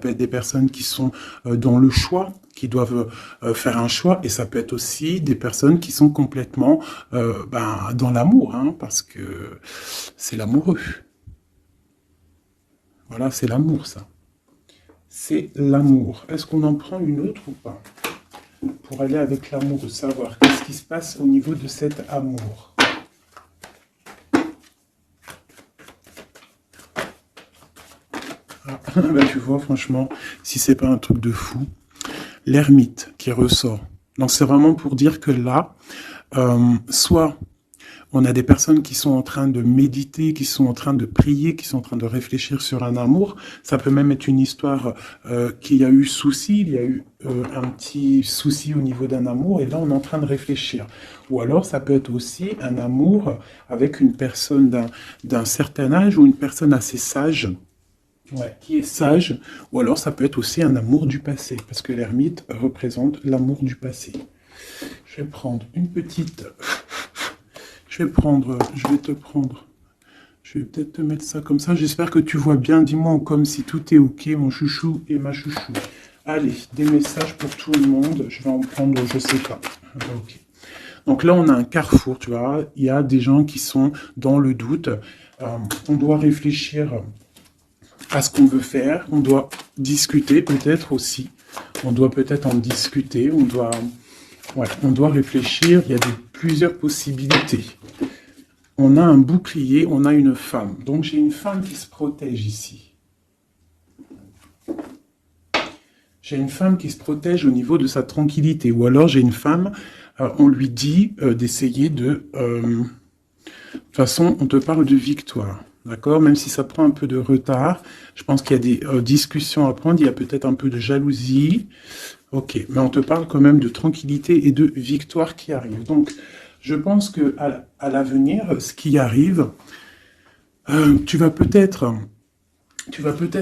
peut être des personnes qui sont dans le choix, qui doivent faire un choix, et ça peut être aussi des personnes qui sont complètement dans l'amour, hein, parce que c'est l'amoureux. Voilà, c'est l'amour, ça. C'est l'amour. Est-ce qu'on en prend une autre ou pas? Pour aller avec l'amour, savoir qu'est-ce qui se passe au niveau de cet amour. Ah, bah, tu vois, franchement, si c'est pas un truc de fou, l'ermite qui ressort. Donc c'est vraiment pour dire que là, soit on a des personnes qui sont en train de méditer, qui sont en train de prier, qui sont en train de réfléchir sur un amour. Ça peut même être une histoire qu'il y a eu souci, il y a eu un petit souci au niveau d'un amour, et là on est en train de réfléchir. Ou alors ça peut être aussi un amour avec une personne d'un certain âge ou une personne assez sage. Ouais, qui est sage, ou alors ça peut être aussi un amour du passé, parce que l'ermite représente l'amour du passé. Je vais prendre une petite... je vais te prendre. Je vais peut-être te mettre ça comme ça. J'espère que tu vois bien. Dis-moi comme si tout est OK, mon chouchou et ma chouchou. Allez, des messages pour tout le monde. Je vais en prendre, je sais pas. OK. Donc là, on a un carrefour, tu vois. Il y a des gens qui sont dans le doute. On doit réfléchir à ce qu'on veut faire. On doit discuter peut-être aussi. On doit peut-être en discuter. On doit réfléchir. Il y a plusieurs possibilités. On a un bouclier, on a une femme. Donc j'ai une femme qui se protège ici. J'ai une femme qui se protège au niveau de sa tranquillité. Ou alors j'ai une femme, on lui dit d'essayer de... de toute façon, on te parle de victoire. D'accord? Même si ça prend un peu de retard, je pense qu'il y a des discussions à prendre. Il y a peut-être un peu de jalousie. Ok, mais on te parle quand même de tranquillité et de victoire qui arrive. Donc, je pense que à l'avenir, ce qui arrive, tu vas peut-être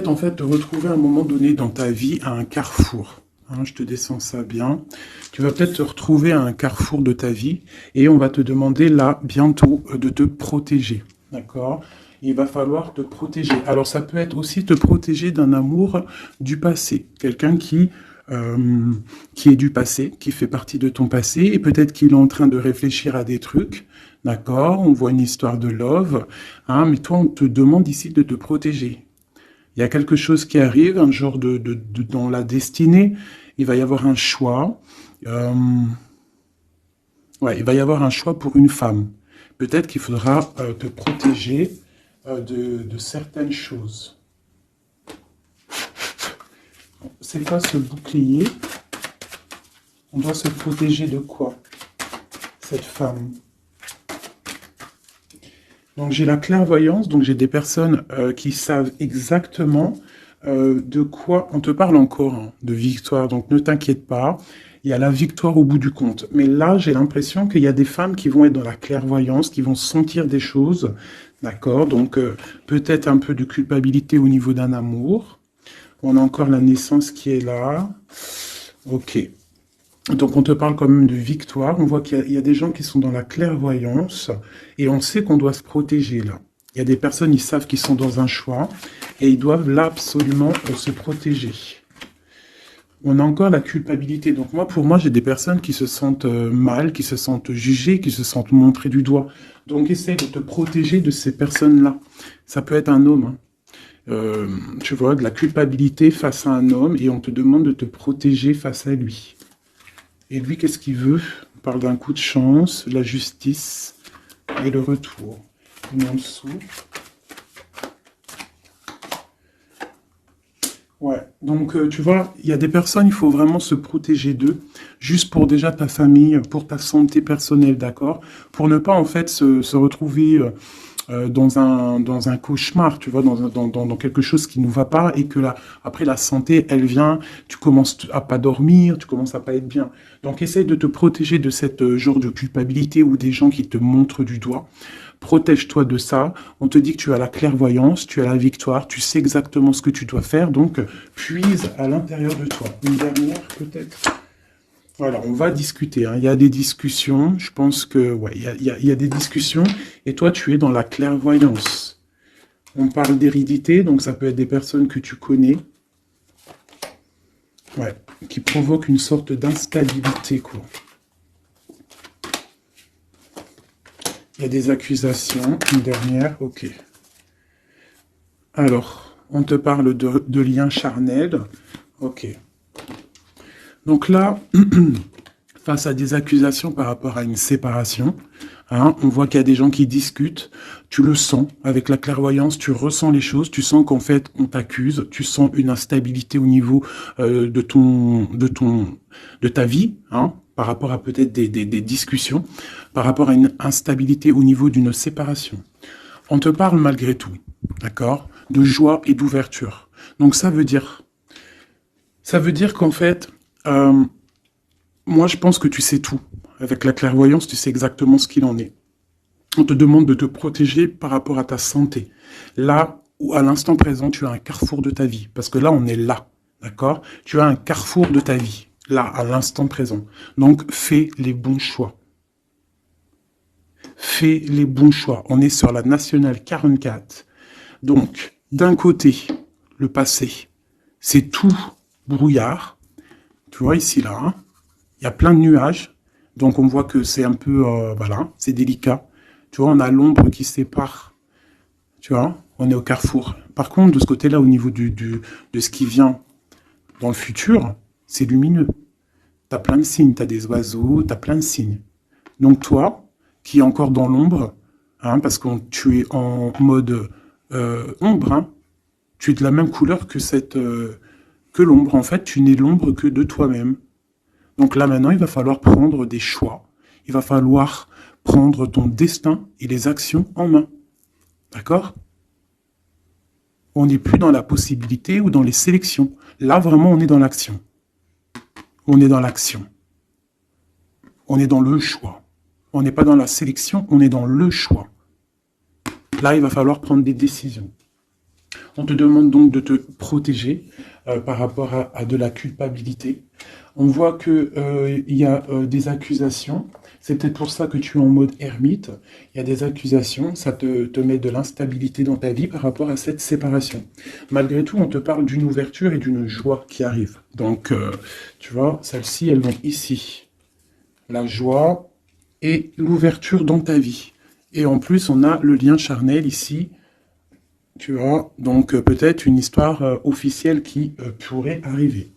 en fait te retrouver à un moment donné dans ta vie à un carrefour. Hein, je te descends ça bien. Tu vas peut-être te retrouver à un carrefour de ta vie et on va te demander là bientôt de te protéger. D'accord? Il va falloir te protéger. Alors ça peut être aussi te protéger d'un amour du passé. Quelqu'un qui est du passé, qui fait partie de ton passé, et peut-être qu'il est en train de réfléchir à des trucs, d'accord? On voit une histoire de love, hein, mais toi, on te demande ici de te protéger. Il y a quelque chose qui arrive, un genre dans la destinée, il va y avoir un choix. Il va y avoir un choix pour une femme. Peut-être qu'il faudra te protéger de certaines choses. C'est quoi ce bouclier? On doit se protéger de quoi, cette femme? Donc j'ai la clairvoyance, donc j'ai des personnes qui savent exactement de quoi on te parle encore, hein, de victoire. Donc ne t'inquiète pas, il y a la victoire au bout du compte. Mais là, j'ai l'impression qu'il y a des femmes qui vont être dans la clairvoyance, qui vont sentir des choses, d'accord? Donc peut-être un peu de culpabilité au niveau d'un amour. On a encore la naissance qui est là. Ok. Donc on te parle quand même de victoire. On voit qu'il y a des gens qui sont dans la clairvoyance et on sait qu'on doit se protéger là. Il y a des personnes, ils savent qu'ils sont dans un choix et ils doivent là absolument se protéger. On a encore la culpabilité. Donc pour moi, j'ai des personnes qui se sentent mal, qui se sentent jugées, qui se sentent montrées du doigt. Donc essaie de te protéger de ces personnes-là. Ça peut être un homme, hein. Tu vois, de la culpabilité face à un homme et on te demande de te protéger face à lui. Et lui, qu'est-ce qu'il veut? On parle d'un coup de chance, la justice et le retour. Une en dessous. Ouais, donc tu vois, il y a des personnes, il faut vraiment se protéger d'eux, juste pour déjà ta famille, pour ta santé personnelle, d'accord? Pour ne pas en fait se retrouver dans un cauchemar, tu vois, dans quelque chose qui ne va pas et que là, après la santé, elle vient, tu commences à pas dormir, tu commences à pas être bien. Donc essaye de te protéger de cette genre de culpabilité ou des gens qui te montrent du doigt. Protège-toi de ça. On te dit que tu as la clairvoyance, tu as la victoire, tu sais exactement ce que tu dois faire, donc puise à l'intérieur de toi. Une dernière peut-être. Voilà, on va discuter, hein. Il y a des discussions, je pense que, ouais, il y a des discussions, et toi, tu es dans la clairvoyance. On parle d'hérédité, donc ça peut être des personnes que tu connais. Ouais, qui provoque une sorte d'instabilité, quoi. Il y a des accusations, une dernière, ok. Alors, on te parle de liens charnels, ok. Donc là, face à des accusations par rapport à une séparation, hein, on voit qu'il y a des gens qui discutent, tu le sens, avec la clairvoyance, tu ressens les choses, tu sens qu'en fait, on t'accuse, tu sens une instabilité au niveau de ta vie, hein, par rapport à peut-être des discussions, par rapport à une instabilité au niveau d'une séparation. On te parle malgré tout, d'accord, de joie et d'ouverture. Donc ça veut dire qu'en fait, moi je pense que tu sais tout. Avec la clairvoyance, tu sais exactement ce qu'il en est. On te demande de te protéger par rapport à ta santé. Là où à l'instant présent, tu as un carrefour de ta vie. Parce que là, on est là, d'accord? Tu as un carrefour de ta vie, là, à l'instant présent. Donc, fais les bons choix. Fais les bons choix. On est sur la nationale 44. Donc, d'un côté, le passé, c'est tout brouillard. Tu vois ici, là, hein, il y a plein de nuages. Donc, on voit que c'est un peu, voilà, c'est délicat. Tu vois, on a l'ombre qui sépare. Tu vois, on est au carrefour. Par contre, de ce côté-là, au niveau de ce qui vient dans le futur, c'est lumineux. Tu as plein de signes. Tu as des oiseaux, tu as plein de signes. Donc, toi, qui es encore dans l'ombre, hein, parce que tu es en mode ombre, hein, tu es de la même couleur que l'ombre. En fait, tu n'es l'ombre que de toi-même. Donc là, maintenant, il va falloir prendre des choix. Il va falloir prendre ton destin et les actions en main. D'accord? On n'est plus dans la possibilité ou dans les sélections. Là, vraiment, on est dans l'action. On est dans l'action. On est dans le choix. On n'est pas dans la sélection, on est dans le choix. Là, il va falloir prendre des décisions. On te demande donc de te protéger par rapport à de la culpabilité. On voit qu'il y a des accusations. C'est peut-être pour ça que tu es en mode ermite. Il y a des accusations, ça te met de l'instabilité dans ta vie par rapport à cette séparation. Malgré tout, on te parle d'une ouverture et d'une joie qui arrive. Donc, tu vois, celles-ci, elles vont ici. La joie et l'ouverture dans ta vie. Et en plus, on a le lien charnel ici. Tu vois, donc peut-être une histoire officielle qui pourrait arriver.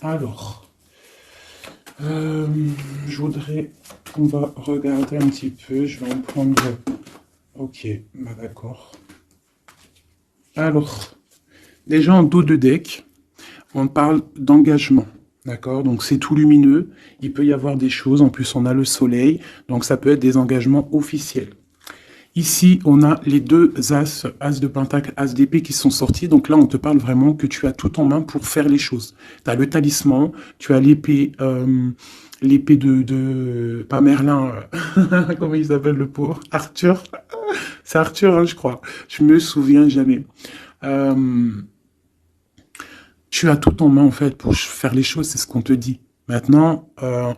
Alors, je voudrais qu'on va regarder un petit peu. Je vais en prendre. Ok, bah d'accord. Alors, déjà en dos de deck, on parle d'engagement. D'accord? Donc c'est tout lumineux. Il peut y avoir des choses. En plus, on a le soleil. Donc ça peut être des engagements officiels. Ici, on a les deux as, as de pentacle, as d'épée qui sont sortis. Donc là, on te parle vraiment que tu as tout en main pour faire les choses. Tu as le talisman, tu as l'épée pas Merlin, comment il s'appelle le pauvre? Arthur. C'est Arthur, hein, je crois. Je me souviens jamais. Tu as tout en main, en fait, pour faire les choses, c'est ce qu'on te dit. Maintenant,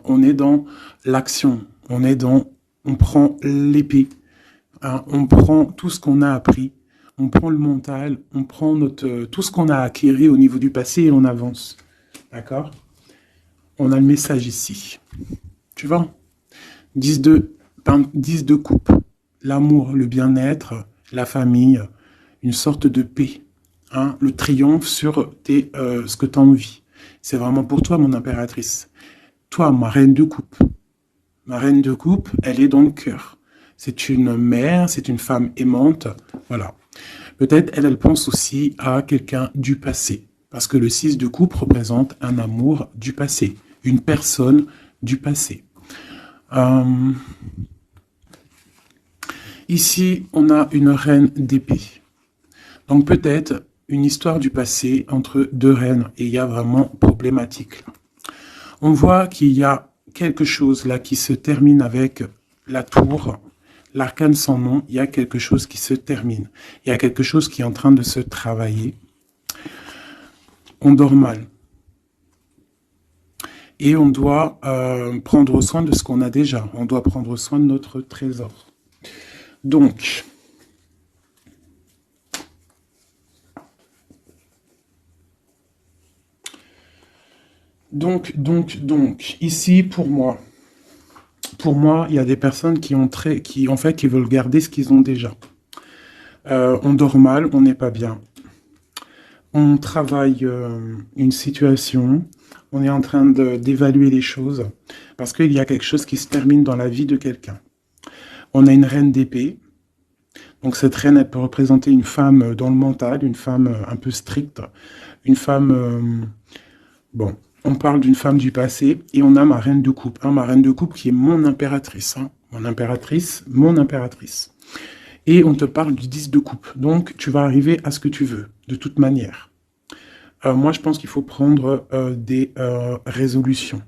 on est dans l'action. On prend l'épée. Hein, on prend tout ce qu'on a appris, on prend le mental, on prend tout ce qu'on a acquis au niveau du passé et on avance. D'accord? On a le message ici. Tu vois? 10 de coupe. L'amour, le bien-être, la famille, une sorte de paix. Hein, le triomphe sur ce que tu as envie. C'est vraiment pour toi, mon impératrice. Toi, ma reine de coupe. Ma reine de coupe, elle est dans le cœur. C'est une mère, c'est une femme aimante. Voilà. Peut-être elle pense aussi à quelqu'un du passé. Parce que le 6 de coupe représente un amour du passé. Une personne du passé. Ici, on a une reine d'épée. Donc peut-être une histoire du passé entre deux reines. Et il y a vraiment problématique. On voit qu'il y a quelque chose là qui se termine avec la tour. L'arcane sans nom, il y a quelque chose qui se termine. Il y a quelque chose qui est en train de se travailler. On dort mal. Et on doit prendre soin de ce qu'on a déjà. On doit prendre soin de notre trésor. Donc, Donc, ici, pour moi, il y a des personnes en fait, qui veulent garder ce qu'ils ont déjà. On dort mal, on n'est pas bien. On travaille une situation, on est en train d'évaluer les choses, parce qu'il y a quelque chose qui se termine dans la vie de quelqu'un. On a une reine d'épée, donc cette reine, elle peut représenter une femme dans le mental, une femme un peu stricte, une femme... bon, on parle d'une femme du passé, et on a ma reine de coupe, hein, ma reine de coupe qui est mon impératrice, hein, mon impératrice. Et on te parle du 10 de coupe. Donc, tu vas arriver à ce que tu veux, de toute manière. Moi, je pense qu'il faut prendre des résolutions.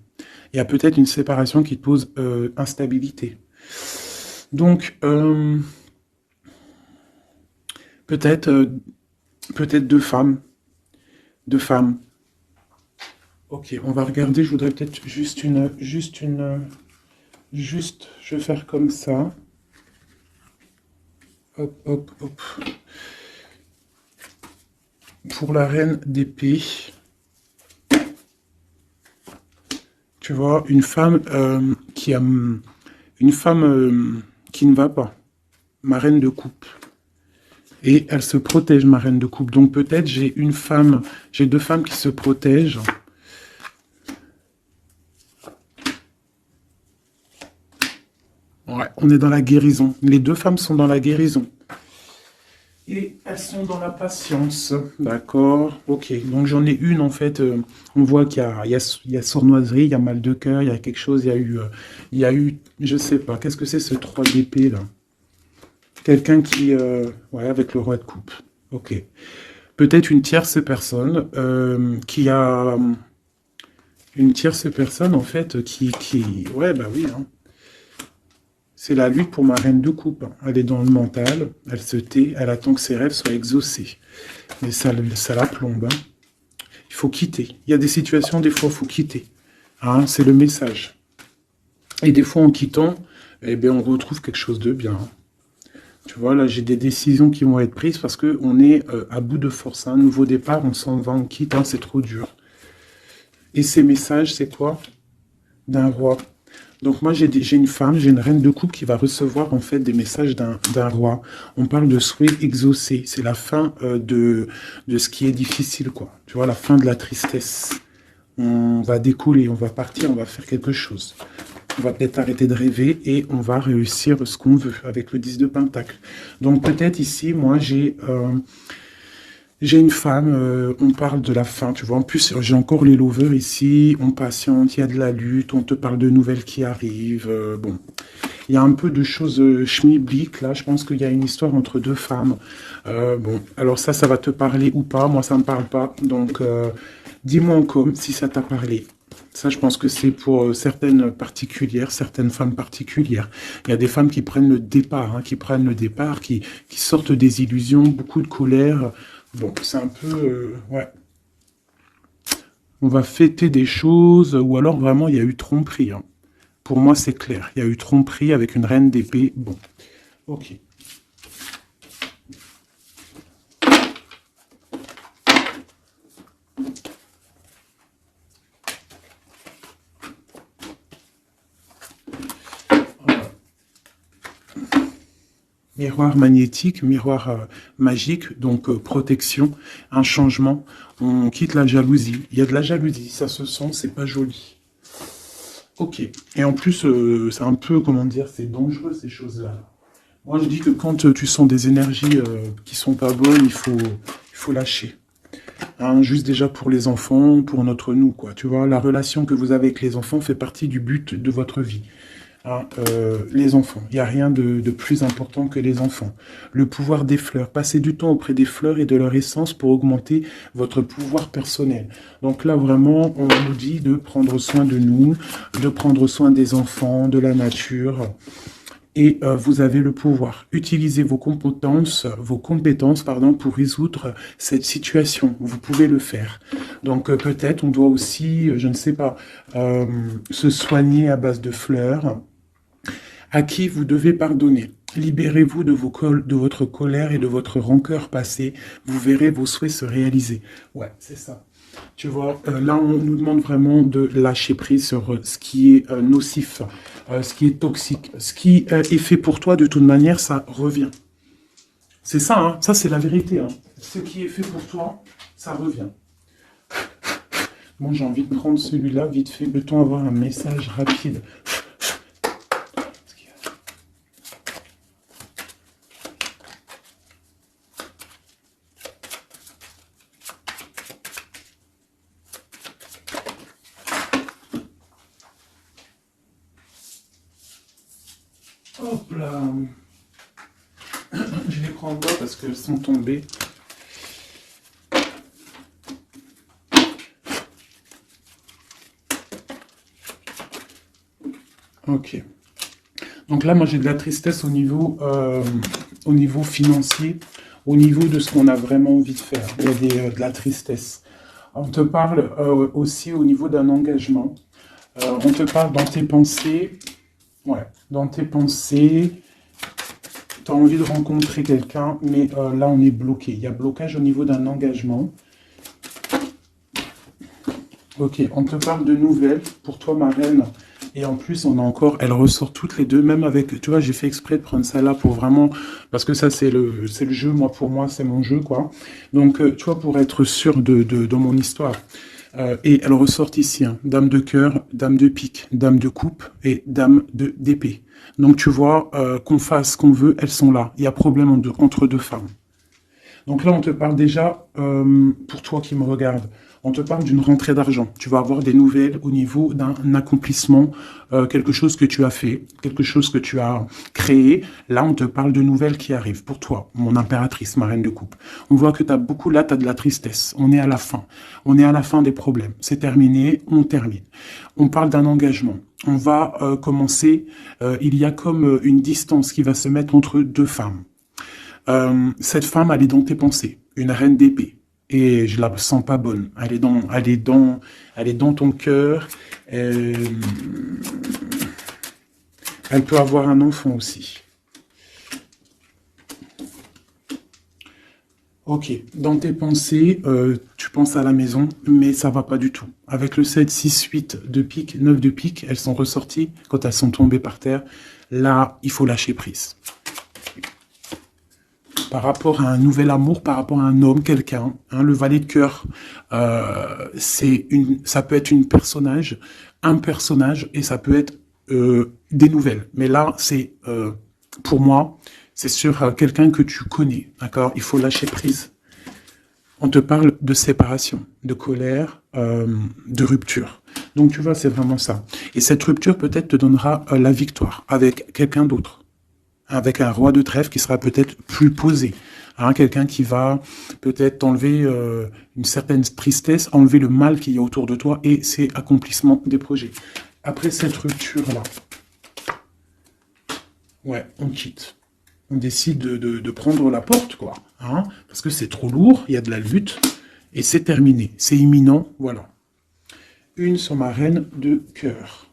Il y a peut-être une séparation qui te pose instabilité. Donc, peut-être deux femmes. Deux femmes. Ok, on va regarder. Je voudrais peut-être je vais faire comme ça. Hop, hop, hop. Pour la reine d'épée, tu vois, une femme qui ne va pas, ma reine de coupe. Et elle se protège, ma reine de coupe. Donc peut-être j'ai deux femmes qui se protègent. Ouais, on est dans la guérison. Les deux femmes sont dans la guérison. Et elles sont dans la patience. D'accord. Ok, donc j'en ai une en fait. On voit qu'il y a sournoiserie, il y a mal de cœur, il y a quelque chose, il y a eu, je sais pas, qu'est-ce que c'est ce 3 d'épée là? Quelqu'un qui... ouais, avec le roi de coupe. Ok. Peut-être une tierce personne qui a... Une tierce personne, en fait, ouais, bah oui. Hein. C'est la lutte pour ma reine de coupe. Elle est dans le mental, elle se tait, elle attend que ses rêves soient exaucés. Mais ça la plombe. Hein. Il faut quitter. Il y a des situations, des fois, il faut quitter. Hein, c'est le message. Et des fois, en quittant, eh bien, on retrouve quelque chose de bien. Hein. Tu vois, là, j'ai des décisions qui vont être prises parce qu'on est à bout de force. Un nouveau départ, on s'en va, on quitte, hein, c'est trop dur. Et ces messages, c'est quoi? D'un roi. Donc moi, j'ai une femme, j'ai une reine de coupe qui va recevoir en fait des messages d'un roi. On parle de souhait exaucé. C'est la fin de ce qui est difficile, quoi. Tu vois, la fin de la tristesse. On va décoller, on va partir, on va faire quelque chose. On va peut-être arrêter de rêver et on va réussir ce qu'on veut avec le 10 de Pentacle. Donc peut-être ici, moi, j'ai une femme, on parle de la fin, tu vois. En plus, j'ai encore les lovers ici, on patiente, il y a de la lutte, on te parle de nouvelles qui arrivent. Bon, il y a un peu de choses schmilbliques, là. Je pense qu'il y a une histoire entre deux femmes. Bon, alors ça va te parler ou pas. Moi, ça ne me parle pas. Donc, dis-moi en com si ça t'a parlé. Ça, je pense que c'est pour certaines particulières, certaines femmes particulières. Il y a des femmes qui prennent le départ, hein, qui sortent des illusions, beaucoup de colère. Bon, c'est un peu... ouais. On va fêter des choses, ou alors vraiment, il y a eu tromperie. Hein. Pour moi, c'est clair. Il y a eu tromperie avec une reine d'épée. Bon, ok. Miroir magnétique, miroir magique, donc protection, un changement. On quitte la jalousie. Il y a de la jalousie, ça se sent, c'est pas joli. Ok. Et en plus, c'est un peu, comment dire, c'est dangereux ces choses-là. Moi, je dis que quand tu sens des énergies qui sont pas bonnes, il faut lâcher. Hein, juste déjà pour les enfants, pour notre nous, quoi. Tu vois, la relation que vous avez avec les enfants fait partie du but de votre vie. Hein, les enfants, il n'y a rien de plus important que les enfants. Le pouvoir des fleurs, passez du temps auprès des fleurs et de leur essence pour augmenter votre pouvoir personnel. Donc là, vraiment, on nous dit de prendre soin de nous, de prendre soin des enfants, de la nature. Et vous avez le pouvoir. Utilisez vos compétences, pour résoudre cette situation. Vous pouvez le faire. Donc peut-être on doit aussi, je ne sais pas, se soigner à base de fleurs. À qui vous devez pardonner. Libérez-vous de votre colère et de votre rancœur passée. Vous verrez vos souhaits se réaliser. Ouais, c'est ça. Tu vois, là, on nous demande vraiment de lâcher prise sur ce qui est nocif, ce qui est toxique. Ce qui est fait pour toi, de toute manière, ça revient. C'est ça, hein. Ça, c'est la vérité, hein. Ce qui est fait pour toi, ça revient. Moi, j'ai envie de prendre celui-là, vite fait, le temps d'avoir un message rapide. Hop là. Je les prends en bas parce qu'elles sont tombées. Ok. Donc là, moi, j'ai de la tristesse au niveau financier, au niveau de ce qu'on a vraiment envie de faire. Il y a de la tristesse. On te parle aussi au niveau d'un engagement. On te parle dans tes pensées. Ouais, dans tes pensées, tu as envie de rencontrer quelqu'un, mais là, on est bloqué. Il y a blocage au niveau d'un engagement. Ok, on te parle de nouvelles pour toi, ma reine. Et en plus, on a encore, elles ressortent toutes les deux, même avec, tu vois, j'ai fait exprès de prendre celle-là pour vraiment, parce que ça, c'est le jeu, moi, pour moi, c'est mon jeu, quoi. Donc, tu vois, pour être sûr de mon histoire. Et elles ressortent ici, hein, dame de cœur, dame de pique, dame de coupe et dame d'épée. Donc, tu vois, qu'on fasse ce qu'on veut, elles sont là. Il y a problème entre deux femmes. Donc là, on te parle déjà, pour toi qui me regarde, on te parle d'une rentrée d'argent. Tu vas avoir des nouvelles au niveau d'un accomplissement, quelque chose que tu as fait, quelque chose que tu as créé. Là, on te parle de nouvelles qui arrivent pour toi, mon impératrice, ma reine de coupe. On voit que tu as beaucoup, là, tu as de la tristesse. On est à la fin. On est à la fin des problèmes. C'est terminé, on termine. On parle d'un engagement. On va commencer, il y a comme une distance qui va se mettre entre deux femmes. Cette femme, elle est dans tes pensées, une reine d'épée. Et je la sens pas bonne. Elle est dans ton cœur. Elle peut avoir un enfant aussi. Ok, dans tes pensées, tu penses à la maison, mais ça va pas du tout. Avec le 7, 6, 8 de pique, 9 de pique, elles sont ressorties quand elles sont tombées par terre. Là, il faut lâcher prise. Par rapport à un nouvel amour, par rapport à un homme, quelqu'un, hein, le valet de cœur, ça peut être un personnage, et ça peut être des nouvelles. Mais là, c'est pour moi, c'est sur quelqu'un que tu connais, d'accord. Il faut lâcher prise. On te parle de séparation, de colère, de rupture. Donc tu vois, c'est vraiment ça. Et cette rupture peut-être te donnera la victoire avec quelqu'un d'autre, avec un roi de trèfle qui sera peut-être plus posé, hein, quelqu'un qui va peut-être t'enlever une certaine tristesse, enlever le mal qu'il y a autour de toi, et c'est accomplissement des projets. Après cette rupture-là, ouais, on quitte. On décide de prendre la porte, quoi, hein, parce que c'est trop lourd, il y a de la lutte, et c'est terminé, c'est imminent, voilà. Une sur ma reine de cœur.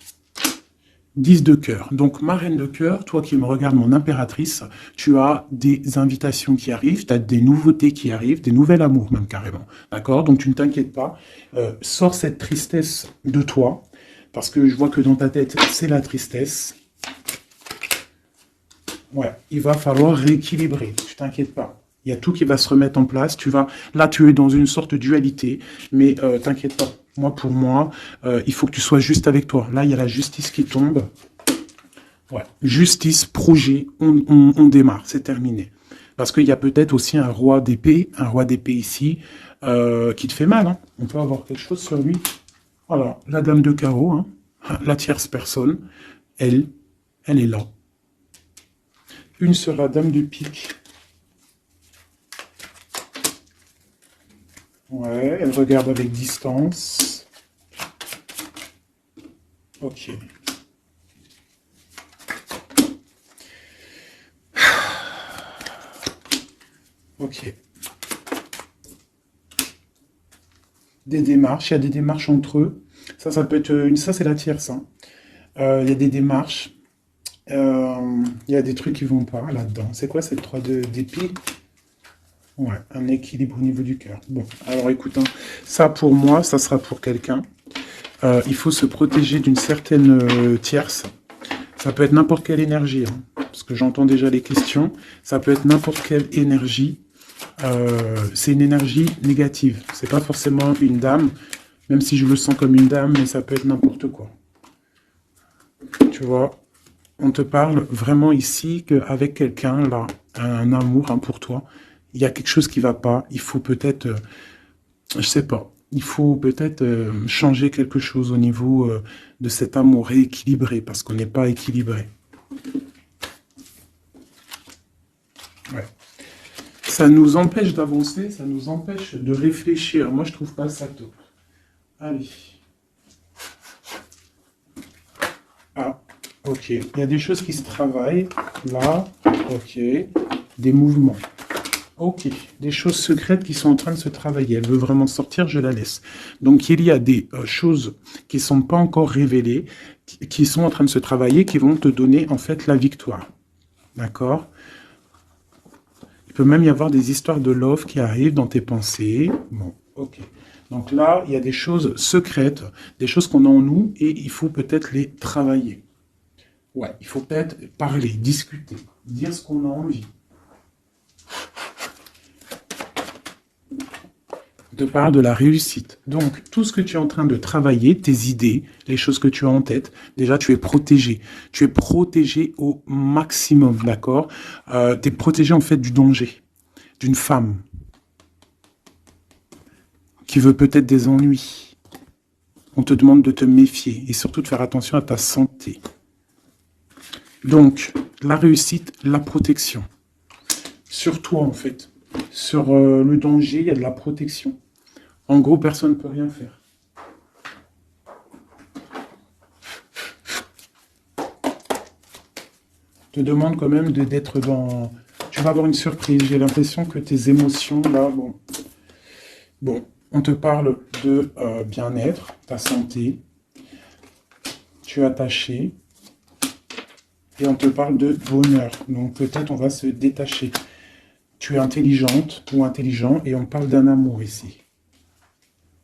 10 de cœur. Donc, ma reine de cœur, toi qui me regardes, mon impératrice, tu as des invitations qui arrivent, tu as des nouveautés qui arrivent, des nouveaux amours même carrément. D'accord. Donc, tu ne t'inquiètes pas. Sors cette tristesse de toi, parce que je vois que dans ta tête, c'est la tristesse. Ouais, il va falloir rééquilibrer. Tu t'inquiètes pas. Il y a tout qui va se remettre en place. Là, tu es dans une sorte de dualité, mais t'inquiète pas. Pour moi, il faut que tu sois juste avec toi. Là, il y a la justice qui tombe. Ouais. Justice, projet, on démarre, c'est terminé. Parce qu'il y a peut-être aussi un roi d'épée ici, qui te fait mal, hein. On peut avoir quelque chose sur lui. Voilà, la dame de carreau, hein, la tierce personne, elle est là. Une sera dame de pique. Ouais, elle regarde avec distance. Ok. Ok. Des démarches, il y a des démarches entre eux. Ça peut être ça c'est la tierce, hein. Il y a des démarches. Il y a des trucs qui vont pas là-dedans. C'est quoi cette 3 d'épée? Ouais, un équilibre au niveau du cœur. Bon, alors écoute, hein, ça pour moi, ça sera pour quelqu'un. Il faut se protéger d'une certaine tierce. Ça peut être n'importe quelle énergie, hein, parce que j'entends déjà les questions. Ça peut être n'importe quelle énergie. C'est une énergie négative. C'est pas forcément une dame, même si je le sens comme une dame, mais ça peut être n'importe quoi. Tu vois, on te parle vraiment ici qu'avec quelqu'un, là, un amour hein, pour toi, il y a quelque chose qui va pas. Il faut peut-être, je sais pas, il faut peut-être changer quelque chose au niveau de cet amour rééquilibré, parce qu'on n'est pas équilibré. Ouais. Ça nous empêche d'avancer, ça nous empêche de réfléchir. Moi, je trouve pas ça top. Allez. Ah, ok. Il y a des choses qui se travaillent. Là, ok. Des mouvements. Ok. Des choses secrètes qui sont en train de se travailler. Elle veut vraiment sortir, je la laisse. Donc, il y a des choses qui ne sont pas encore révélées, qui sont en train de se travailler, qui vont te donner, en fait, la victoire. D'accord? Il peut même y avoir des histoires de love qui arrivent dans tes pensées. Bon, ok. Donc là, il y a des choses secrètes, des choses qu'on a en nous et il faut peut-être les travailler. Ouais, il faut peut-être parler, discuter, dire ce qu'on a envie. On te parle de la réussite. Donc, tout ce que tu es en train de travailler, tes idées, les choses que tu as en tête, déjà, tu es protégé. Tu es protégé au maximum, d'accord? Tu es protégé, en fait, du danger, d'une femme qui veut peut-être des ennuis. On te demande de te méfier et surtout de faire attention à ta santé. Donc, la réussite, la protection. Sur toi, en fait. Sur le danger, il y a de la protection. En gros, personne ne peut rien faire. Te demande quand même d'être dans... Tu vas avoir une surprise. J'ai l'impression que tes émotions, là, bon... Bon, on te parle de bien-être, ta santé. Tu es attaché. Et on te parle de bonheur. Donc peut-être on va se détacher. Tu es intelligente ou intelligent et on parle d'un amour ici.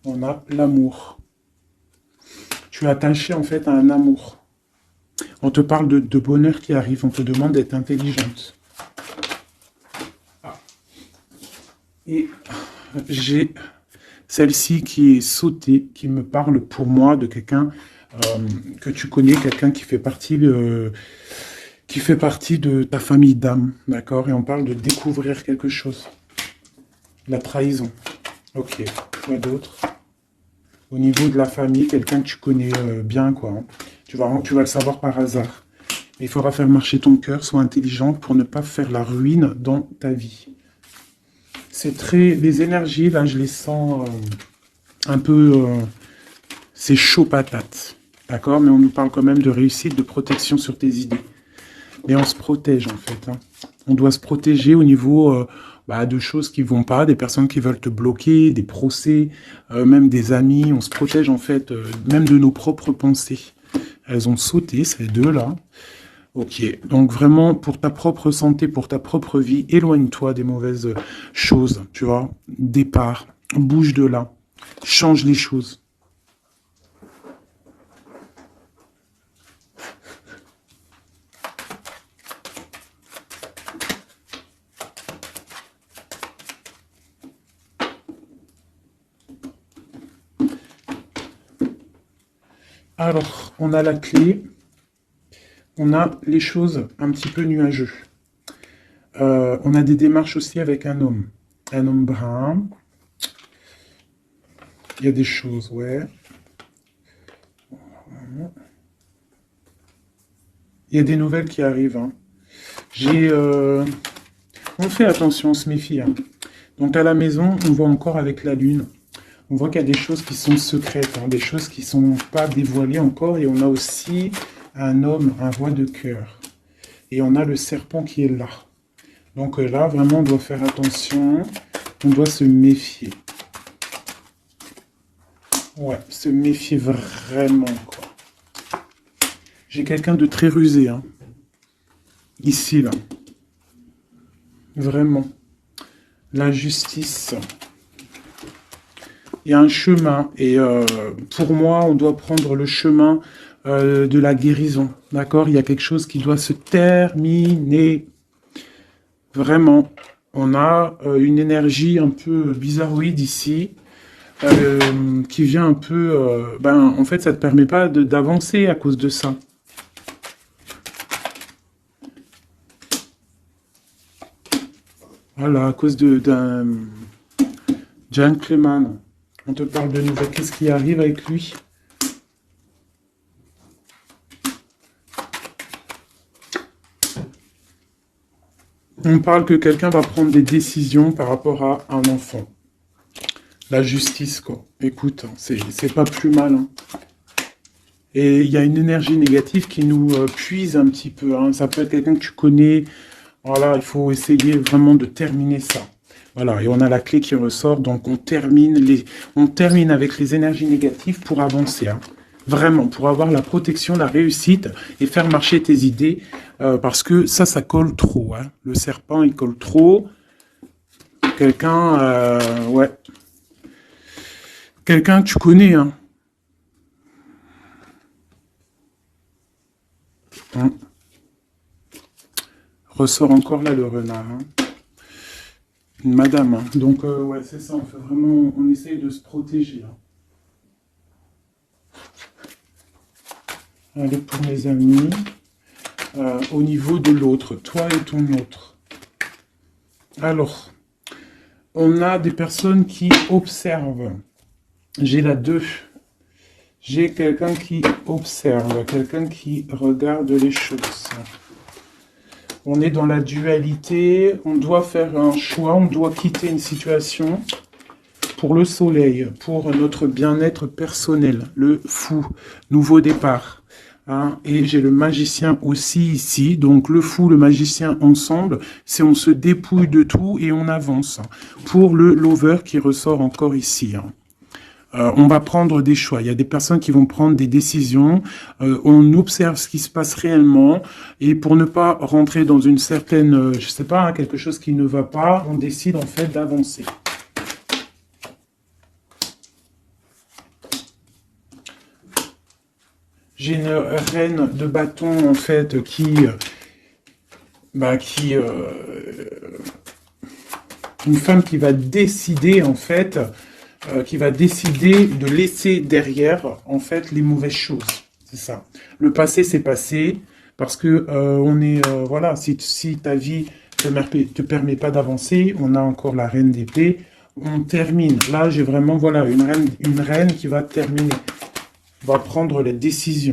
On a l'amour. Tu es attaché en fait à un amour. On te parle de bonheur qui arrive. On te demande d'être intelligente. Ah. Et j'ai celle-ci qui est sautée, qui me parle pour moi de quelqu'un que tu connais, quelqu'un qui fait partie de ta famille d'âme, d'accord? Et on parle de découvrir quelque chose. La trahison. Ok. Quoi d'autre? Au niveau de la famille, quelqu'un que tu connais bien, quoi. Hein. Tu vas le savoir par hasard. Et il faudra faire marcher ton cœur, sois intelligente pour ne pas faire la ruine dans ta vie. C'est très... Les énergies, là, je les sens un peu... c'est chaud patate. D'accord? Mais on nous parle quand même de réussite, de protection sur tes idées. Mais on se protège, en fait. Hein. On doit se protéger au niveau de choses qui vont pas, des personnes qui veulent te bloquer, des procès, même des amis. On se protège, en fait, même de nos propres pensées. Elles ont sauté, ces deux-là. Ok, donc vraiment, pour ta propre santé, pour ta propre vie, éloigne-toi des mauvaises choses, tu vois. Départ, bouge de là, change les choses. Alors, on a la clé, on a les choses un petit peu nuageux. On a des démarches aussi avec un homme brun. Il y a des choses, ouais. Il y a des nouvelles qui arrivent. Hein. On fait attention, on se méfie. Hein. Donc à la maison, on voit encore avec la lune. On voit qu'il y a des choses qui sont secrètes, hein, des choses qui ne sont pas dévoilées encore. Et on a aussi un homme, un roi de cœur. Et on a le serpent qui est là. Donc là, vraiment, on doit faire attention. On doit se méfier. Ouais, se méfier vraiment, quoi. J'ai quelqu'un de très rusé, hein. Ici, là. Vraiment. La justice. Il y a un chemin. Et pour moi, on doit prendre le chemin de la guérison. D'accord? Il y a quelque chose qui doit se terminer. Vraiment. On a une énergie un peu bizarroïde ici. Qui vient un peu... en fait, ça ne te permet pas d'avancer à cause de ça. Voilà, à cause d'un gentleman. On te parle de nouvelles. Qu'est-ce qui arrive avec lui? On parle que quelqu'un va prendre des décisions par rapport à un enfant. La justice, quoi. Écoute, c'est pas plus mal. Hein. Et il y a une énergie négative qui nous puise un petit peu. Hein. Ça peut être quelqu'un que tu connais. Voilà, il faut essayer vraiment de terminer ça. Voilà, et on a la clé qui ressort. Donc, on termine avec les énergies négatives pour avancer. Hein. Vraiment, pour avoir la protection, la réussite et faire marcher tes idées. Parce que ça colle trop. Hein. Le serpent, il colle trop. Quelqu'un, ouais. Quelqu'un que tu connais, hein. Ressort encore là le renard. Hein. Une madame. Hein. Donc, ouais, c'est ça. On fait vraiment, on essaye de se protéger. Hein. Allez, pour mes amis. Au niveau de l'autre, toi et ton autre. Alors, on a des personnes qui observent. J'ai la 2. J'ai quelqu'un qui observe, quelqu'un qui regarde les choses. On est dans la dualité, on doit faire un choix, on doit quitter une situation pour le soleil, pour notre bien-être personnel, le fou, nouveau départ. Hein, et j'ai le magicien aussi ici, donc le fou, le magicien ensemble, c'est on se dépouille de tout et on avance. Pour le lover qui ressort encore ici. Hein. On va prendre des choix. Il y a des personnes qui vont prendre des décisions. On observe ce qui se passe réellement. Et pour ne pas rentrer dans une certaine, je sais pas, hein, quelque chose qui ne va pas, on décide en fait d'avancer. J'ai une reine de bâton en fait une femme qui va décider en fait. Qui va décider de laisser derrière, en fait, les mauvaises choses. C'est ça. Le passé, c'est passé, parce que voilà, si ta vie te permet pas d'avancer, on a encore la reine d'épée, on termine. Là, j'ai vraiment, voilà, une reine qui va terminer, va prendre les décisions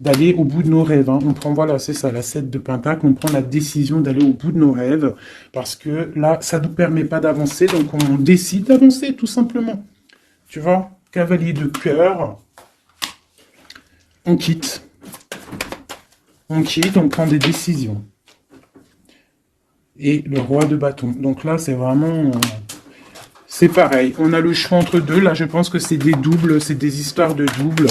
d'aller au bout de nos rêves. Hein. On prend, voilà, c'est ça, la 7 de Pentacle, on prend la décision d'aller au bout de nos rêves, parce que là, ça ne nous permet pas d'avancer, donc on décide d'avancer, tout simplement. Tu vois, cavalier de cœur, on quitte. On quitte, on prend des décisions. Et le roi de bâton. Donc là, c'est vraiment... c'est pareil, on a le choix entre deux. Là, je pense que c'est des doubles, c'est des histoires de doubles.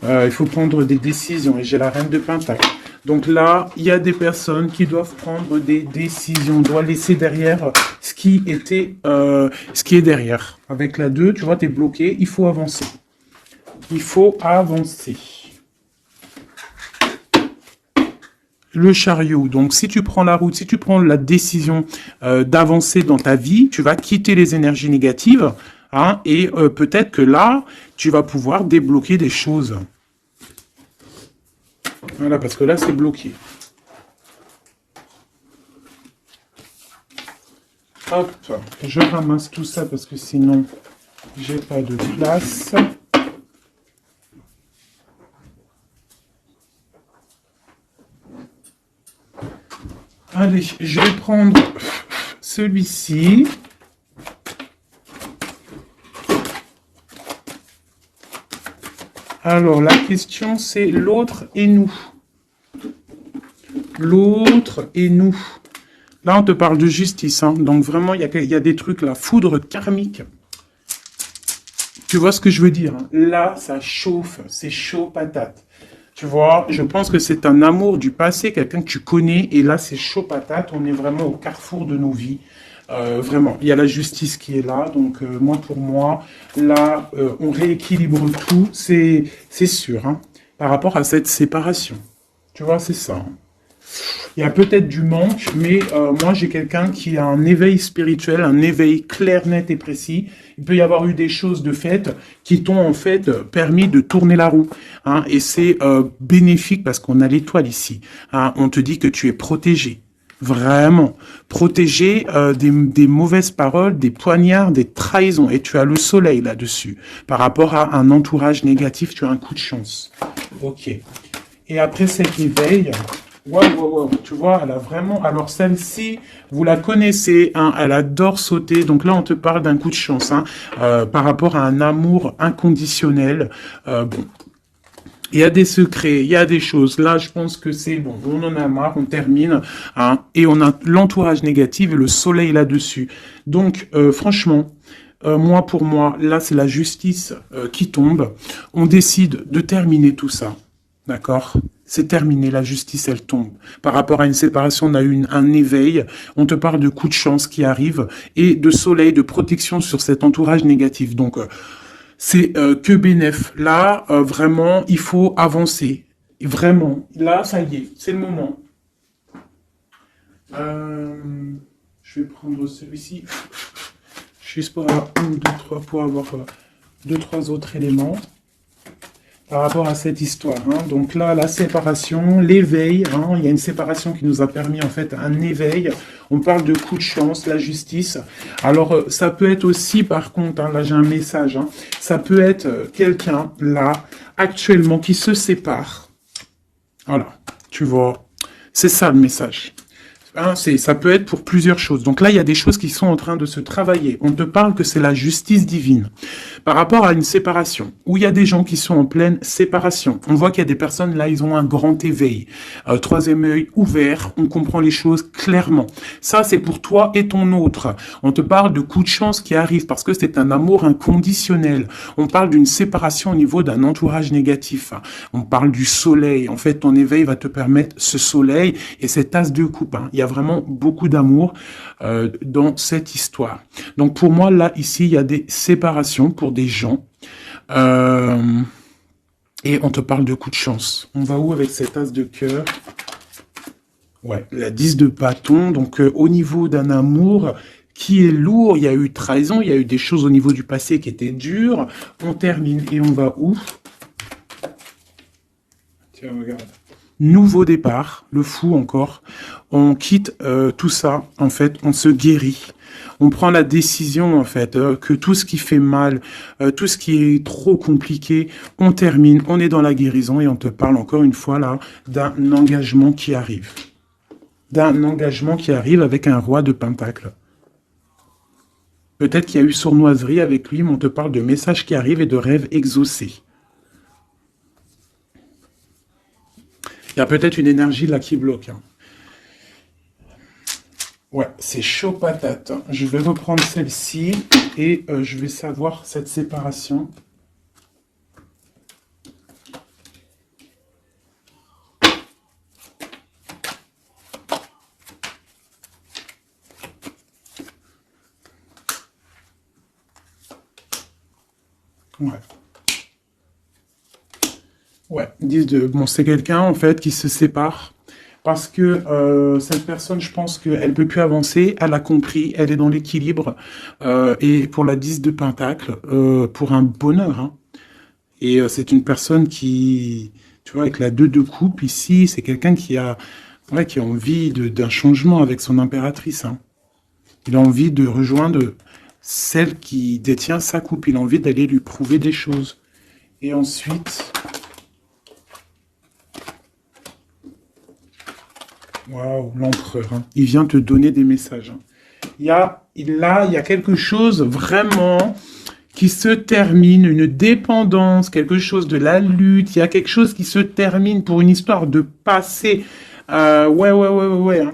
Il faut prendre des décisions. Et j'ai la reine de Pentacle. Donc là, il y a des personnes qui doivent prendre des décisions. On doit laisser derrière ce qui est derrière. Avec la 2, tu vois, tu es bloqué. Il faut avancer. Il faut avancer. Le chariot. Donc, si tu prends la route, si tu prends la décision d'avancer dans ta vie, tu vas quitter les énergies négatives. Hein, et peut-être que là, tu vas pouvoir débloquer des choses. Voilà, parce que là, c'est bloqué. Hop, je ramasse tout ça parce que sinon, j'ai pas de place. Allez, je vais prendre celui-ci. Alors, la question, c'est l'autre et nous. L'autre et nous. Là, on te parle de justice. Hein. Donc, vraiment, il y a des trucs, là, foudre karmique. Tu vois ce que je veux dire hein. Là, ça chauffe. C'est chaud patate. Tu vois, je pense que c'est un amour du passé, quelqu'un que tu connais, et là c'est chaud patate, on est vraiment au carrefour de nos vies. Vraiment, il y a la justice qui est là, donc moi pour moi, là on rééquilibre tout, c'est sûr, hein, par rapport à cette séparation. Tu vois, c'est ça, hein. Il y a peut-être du manque, mais moi j'ai quelqu'un qui a un éveil spirituel, un éveil clair, net et précis. Il peut y avoir eu des choses de fait qui t'ont en fait permis de tourner la roue, hein, et c'est bénéfique parce qu'on a l'étoile ici, hein. On te dit que tu es protégé. Vraiment, protégé des mauvaises paroles, des poignards, des trahisons. Et tu as le soleil là-dessus. Par rapport à un entourage négatif, tu as un coup de chance. Ok. Et après cet éveil, waouh, tu vois, elle a vraiment... Alors celle-ci, vous la connaissez, hein, elle adore sauter. Donc là, on te parle d'un coup de chance, hein, par rapport à un amour inconditionnel. Bon, il y a des secrets, il y a des choses. Là, je pense que c'est bon, on en a marre, on termine, hein, et on a l'entourage négatif et le soleil là-dessus. Donc, franchement, moi, pour moi, là, c'est la justice qui tombe. On décide de terminer tout ça. D'accord? C'est terminé, la justice, elle tombe. Par rapport à une séparation, on a eu un éveil. On te parle de coups de chance qui arrivent et de soleil, de protection sur cet entourage négatif. Donc, c'est que bénéf. Là, vraiment, il faut avancer. Vraiment. Là, ça y est, c'est le moment. Euh, je vais prendre celui-ci. Juste pour avoir un, deux, trois, pour avoir deux, trois autres éléments par rapport à cette histoire, hein. Donc là, la séparation, l'éveil, hein, il y a une séparation qui nous a permis en fait un éveil. On parle de coup de chance, la justice. Alors ça peut être aussi, par contre, hein, là j'ai un message, hein, ça peut être quelqu'un là actuellement qui se sépare. Voilà, tu vois, c'est ça le message. Hein, ça peut être pour plusieurs choses. Donc là, il y a des choses qui sont en train de se travailler. On te parle que c'est la justice divine. Par rapport à une séparation, où il y a des gens qui sont en pleine séparation. On voit qu'il y a des personnes, là, ils ont un grand éveil. Troisième œil ouvert, on comprend les choses clairement. Ça, c'est pour toi et ton autre. On te parle de coups de chance qui arrivent parce que c'est un amour inconditionnel. On parle d'une séparation au niveau d'un entourage négatif. On parle du soleil. En fait, ton éveil va te permettre ce soleil et cette as de coupe, hein. Il y a vraiment beaucoup d'amour dans cette histoire. Donc pour moi, là, ici, il y a des séparations pour des gens. Et on te parle de coup de chance. On va où avec cette as de cœur? Ouais, la 10 de bâton. Donc au niveau d'un amour qui est lourd, il y a eu trahison, il y a eu des choses au niveau du passé qui étaient dures. On termine et on va où? Tiens, regarde. Nouveau départ, le fou encore. On quitte tout ça, en fait, on se guérit. On prend la décision, en fait, que tout ce qui fait mal, tout ce qui est trop compliqué, on termine, on est dans la guérison et on te parle encore une fois là d'un engagement qui arrive. D'un engagement qui arrive avec un roi de pentacle. Peut-être qu'il y a eu sournoiserie avec lui, mais on te parle de messages qui arrivent et de rêves exaucés. Il y a peut-être une énergie là qui bloque, hein. Ouais, c'est chaud patate, hein. Je vais reprendre celle-ci et je vais savoir cette séparation. Ouais. Ouais, bon, c'est quelqu'un en fait qui se sépare parce que cette personne, je pense qu'elle peut plus avancer, elle a compris, elle est dans l'équilibre et pour la 10 de pentacle, pour un bonheur, hein. Et c'est une personne qui, tu vois, avec la 2 de coupe ici, c'est quelqu'un ouais, qui a envie d'un changement avec son impératrice, hein. Il a envie de rejoindre celle qui détient sa coupe, il a envie d'aller lui prouver des choses. Et ensuite... Waouh, l'empereur, hein. Il vient te donner des messages, hein. Là, il y a quelque chose vraiment qui se termine, une dépendance, quelque chose de la lutte. Il y a quelque chose qui se termine pour une histoire de passé. Ouais, hein. Oui, hein.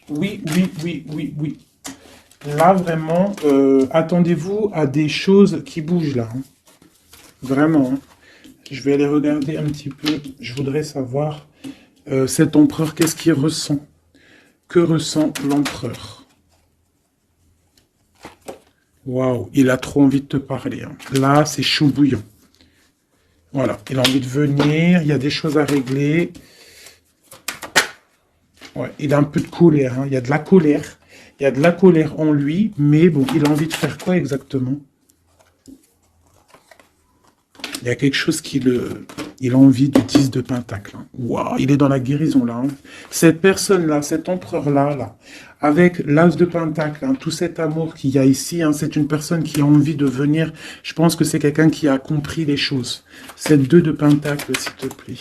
Oui. Là, vraiment, attendez-vous à des choses qui bougent, là, hein. Vraiment, hein. Je vais aller regarder un petit peu. Je voudrais savoir, cet empereur, qu'est-ce qu'il ressent? Que ressent l'empereur? Waouh, il a trop envie de te parler, hein. Là, c'est chaud bouillant. Voilà, il a envie de venir, il y a des choses à régler. Ouais, il a un peu de colère, hein. Il y a de la colère. Il y a de la colère en lui, mais bon, il a envie de faire quoi exactement? Il y a quelque chose qui le... Il a envie du 10 de pentacle, hein. Waouh, il est dans la guérison là, hein. Cette personne-là, cet empereur-là, là, avec l'as de pentacle, hein, tout cet amour qu'il y a ici, hein, c'est une personne qui a envie de venir. Je pense que c'est quelqu'un qui a compris les choses. Cette 2 de pentacle, s'il te plaît.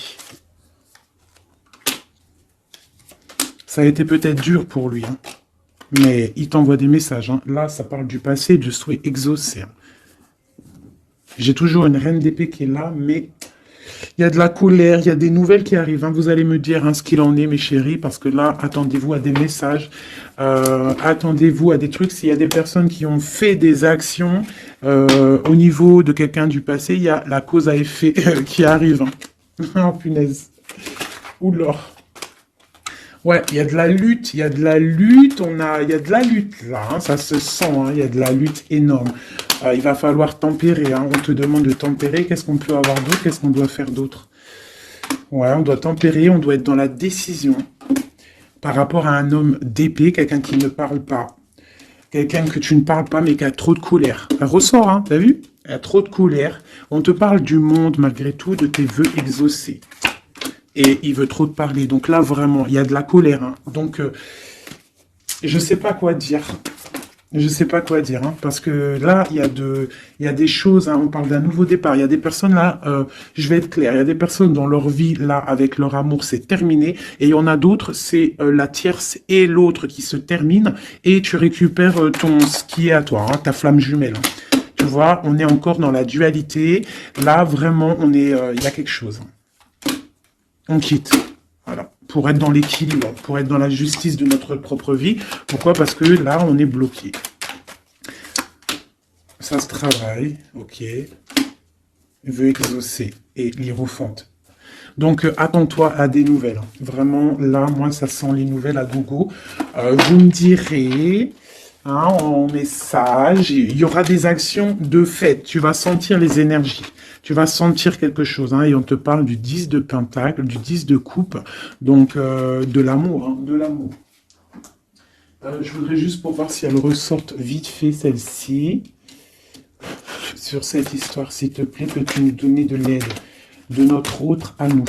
Ça a été peut-être dur pour lui, hein, mais il t'envoie des messages, hein. Là, ça parle du passé, du souhait exaucé, hein. J'ai toujours une reine d'épée qui est là, mais il y a de la colère, il y a des nouvelles qui arrivent, hein. Vous allez me dire, hein, ce qu'il en est, mes chéris, parce que là, attendez-vous à des messages, attendez-vous à des trucs. S'il y a des personnes qui ont fait des actions au niveau de quelqu'un du passé, il y a la cause à effet qui arrive, hein. Oh punaise. Oula. Ouais, il y a de la lutte, il y a de la lutte, il y a de la lutte là, hein, ça se sent, hein, il y a de la lutte énorme. Il va falloir tempérer, hein, on te demande de tempérer, qu'est-ce qu'on peut avoir d'autre, qu'est-ce qu'on doit faire d'autre? Ouais, on doit tempérer, on doit être dans la décision par rapport à un homme d'épée, quelqu'un qui ne parle pas, quelqu'un que tu ne parles pas mais qui a trop de colère. Ça ressort, hein, t'as vu? Il a trop de colère. On te parle du monde malgré tout, de tes vœux exaucés. Et il veut trop te parler. Donc là, vraiment, il y a de la colère, hein. Donc, je sais pas quoi dire. Je sais pas quoi dire, hein, parce que là, il y a des choses, hein, on parle d'un nouveau départ. Il y a des personnes là, je vais être clair, il y a des personnes dans leur vie là, avec leur amour, c'est terminé, et il y en a d'autres, c'est la tierce et l'autre qui se terminent, et tu récupères ce qui est à toi, hein, ta flamme jumelle, hein. Tu vois, on est encore dans la dualité. Là, vraiment, il y a quelque chose, hein. On quitte. Voilà. Pour être dans l'équilibre, pour être dans la justice de notre propre vie. Pourquoi? Parce que là, on est bloqué. Ça se travaille. Ok. Veut exaucer. Et l'hiérophante. Donc, attends-toi à des nouvelles. Vraiment, là, moi, ça sent les nouvelles à gogo. Vous me direz, hein, en message, il y aura des actions de fait. Tu vas sentir les énergies. Tu vas sentir quelque chose, hein, et on te parle du 10 de pentacle, du 10 de coupe, donc de l'amour, hein, de l'amour. Je voudrais juste pour voir si elle ressorte vite fait celle-ci. Sur cette histoire, s'il te plaît, peux-tu nous donner de l'aide de notre autre à nous?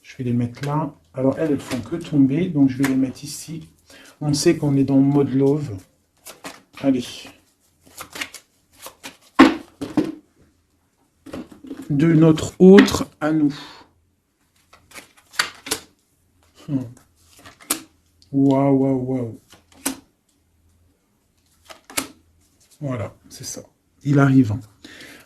Je vais les mettre là. Alors elles font que tomber, donc je vais les mettre ici. On sait qu'on est dans le mode love. Allez. De notre autre à nous. Waouh, waouh, waouh. Voilà, c'est ça. Il arrive, hein.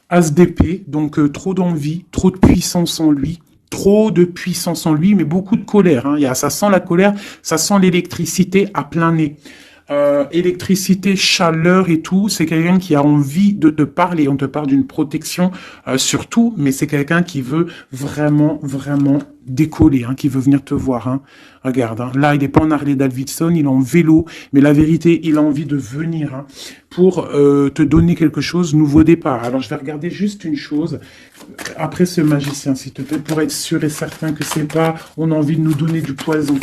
As d'épée, donc trop d'envie, trop de puissance en lui, trop de puissance en lui, mais beaucoup de colère, hein. Ça sent la colère, ça sent l'électricité à plein nez. Électricité, chaleur et tout, c'est quelqu'un qui a envie de te parler. On te parle d'une protection surtout, mais c'est quelqu'un qui veut vraiment, vraiment décoller, hein, qui veut venir te voir, hein. Regarde, hein, là, il n'est pas en Harley Davidson, il est en vélo, mais la vérité, il a envie de venir, hein, pour te donner quelque chose, nouveau départ. Alors, je vais regarder juste une chose, après ce magicien, s'il te plaît, pour être sûr et certain que c'est pas, on a envie de nous donner du poison.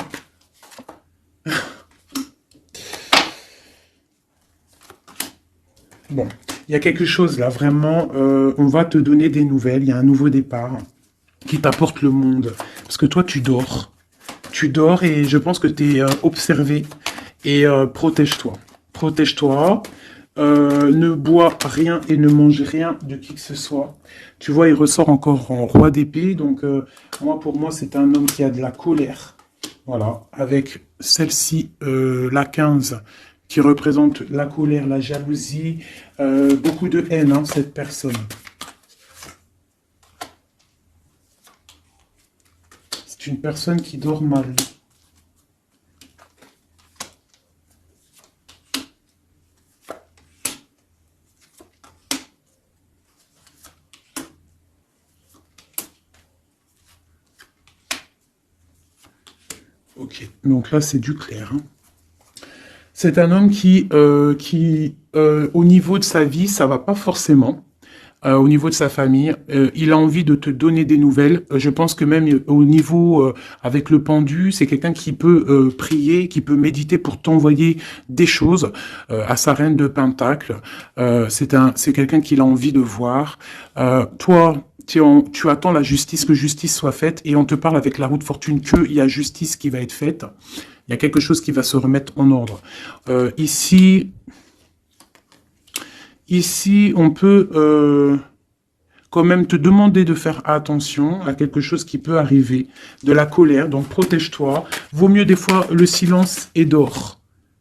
Bon, il y a quelque chose là, vraiment, on va te donner des nouvelles, il y a un nouveau départ qui t'apporte le monde. Parce que toi, tu dors. Tu dors et je pense que tu es observé. Et protège-toi. Protège-toi. Ne bois rien et ne mange rien de qui que ce soit. Tu vois, il ressort encore en roi d'épée. Donc, moi, pour moi, c'est un homme qui a de la colère. Voilà, avec celle-ci, la 15, qui représente la colère, la jalousie, beaucoup de haine, hein, cette personne. C'est une personne qui dort mal. Ok, donc là c'est du clair. Hein. C'est un homme au niveau de sa vie, ça va pas forcément. Au niveau de sa famille, il a envie de te donner des nouvelles. Je pense que même au niveau avec le pendu, c'est quelqu'un qui peut prier, qui peut méditer pour t'envoyer des choses à sa reine de Pentacle. C'est quelqu'un qu'il a envie de voir. Toi, tu attends la justice, que justice soit faite, et on te parle avec la roue de fortune qu'il y a justice qui va être faite. Il y a quelque chose qui va se remettre en ordre. Ici, on peut quand même te demander de faire attention à quelque chose qui peut arriver, de la colère, donc protège-toi. Vaut mieux des fois le silence est d'or,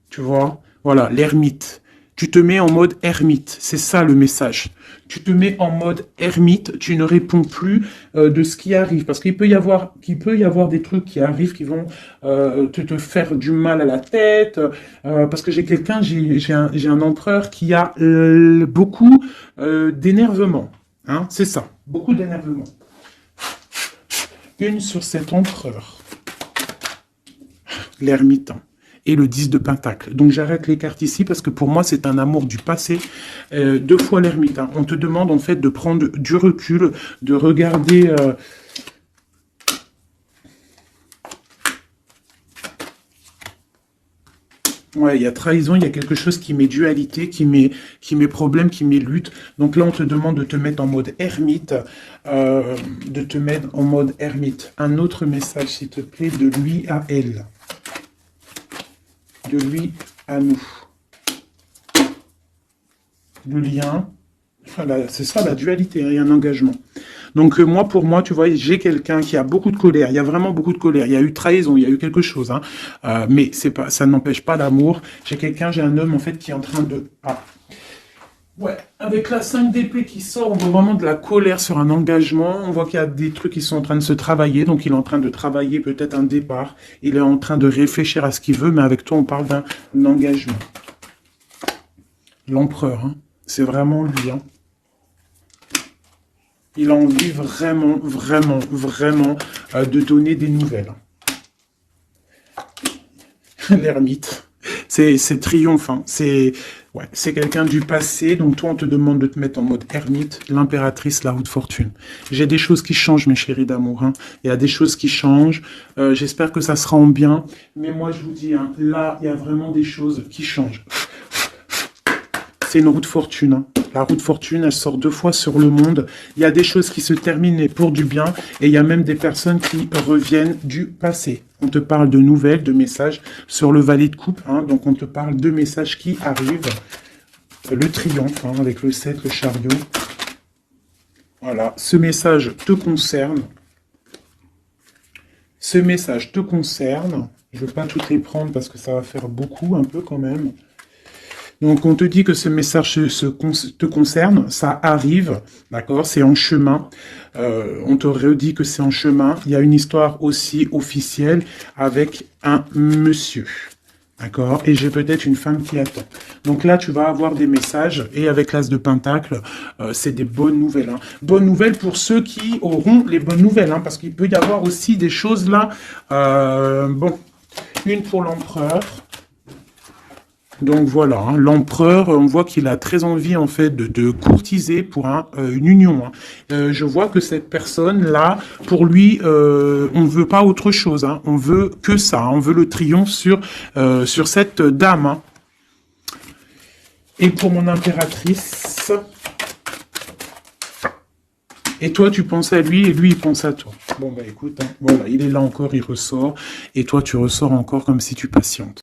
tu vois. Voilà, l'ermite. Tu te mets en mode ermite, c'est ça le message. Tu te mets en mode ermite, tu ne réponds plus de ce qui arrive, parce qu'il peut y avoir des trucs qui arrivent qui vont te faire du mal à la tête, parce que j'ai un empereur qui a beaucoup d'énervement, hein, c'est ça, beaucoup d'énervement. Une sur cet empereur, l'ermite. Et le 10 de Pentacle. Donc j'arrête les cartes ici parce que pour moi c'est un amour du passé. 2 fois l'ermite. Hein. On te demande en fait de prendre du recul, de regarder... Ouais, il y a trahison, il y a quelque chose qui met dualité, qui met problème, qui met lutte. Donc là, on te demande de te mettre en mode ermite, Un autre message, s'il te plaît, de lui à elle. De lui à nous. Le lien, voilà, c'est ça la dualité, il y a un engagement. Donc moi, pour moi, tu vois, j'ai quelqu'un qui a beaucoup de colère, il y a vraiment beaucoup de colère, il y a eu trahison, il y a eu quelque chose, hein. Mais ça n'empêche pas l'amour. J'ai un homme en fait qui est en train de... Ah. Ouais, avec la 5 d'épée qui sort, on voit vraiment de la colère sur un engagement, on voit qu'il y a des trucs qui sont en train de se travailler, donc il est en train de travailler peut-être un départ, il est en train de réfléchir à ce qu'il veut, mais avec toi on parle d'un engagement. L'empereur, hein, c'est vraiment lui. Hein. Il a envie vraiment de donner des nouvelles. L'ermite. C'est triomphe, hein. C'est quelqu'un du passé, donc toi on te demande de te mettre en mode ermite, l'impératrice, la roue de fortune. J'ai des choses qui changent, mes chéris d'amour, hein. Il y a des choses qui changent, j'espère que ça sera en bien, mais moi je vous dis, hein, là il y a vraiment des choses qui changent. C'est une roue de fortune, hein. La roue de fortune, elle sort 2 fois sur le monde. Il y a des choses qui se terminent pour du bien, et il y a même des personnes qui reviennent du passé. On te parle de nouvelles, de messages sur le valet de coupe, hein, donc on te parle de messages qui arrivent. Le triomphe, hein, avec le 7, le chariot. Voilà, ce message te concerne. Ce message te concerne. Je ne veux pas toutes les prendre parce que ça va faire beaucoup, un peu quand même. Donc, on te dit que ce message te concerne, ça arrive, d'accord, c'est en chemin. On te redit que c'est en chemin. Il y a une histoire aussi officielle avec un monsieur, d'accord, et j'ai peut-être une femme qui attend. Donc là, tu vas avoir des messages, et avec l'As de Pentacle, c'est des bonnes nouvelles. Hein. Bonnes nouvelles pour ceux qui auront les bonnes nouvelles, hein, parce qu'il peut y avoir aussi des choses là. Bon, une pour l'empereur. Donc voilà, hein, l'empereur, on voit qu'il a très envie en fait de courtiser pour une union. Hein. Je vois que cette personne-là, pour lui, on ne veut pas autre chose. Hein. On veut que ça. Hein. On veut le triomphe sur cette dame. Hein. Et pour mon impératrice... Et toi, tu penses à lui et lui, il pense à toi. Bon, bah écoute, hein, voilà, il est là encore, il ressort. Et toi, tu ressors encore comme si tu patientes.